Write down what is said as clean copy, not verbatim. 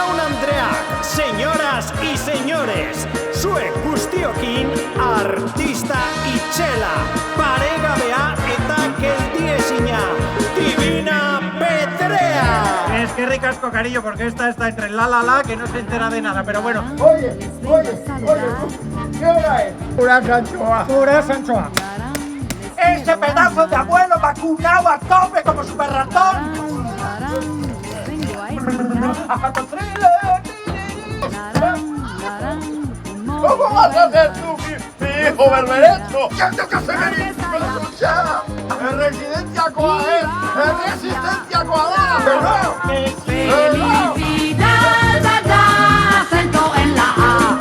Jaun Andreak, señoras y señores, zuek guztiokin artista itxela, paregabea eta geldiezina, Divina Petrea. Es que ricasco, cariño, porque esta está entre la, que no se entera de nada, pero bueno. Oye, ¿qué hora es? Pura Sanchoa. Ese pedazo de abuelo vacunado a tope como super ratón. ¿Cómo vas a ser tú, mi hijo berberecho? ¡Ya tengo que ser ya! ¡Es residencia coaguer! ¡Es resistencia coaguer! ¡Perdón! Felicidad, da, acento en la A.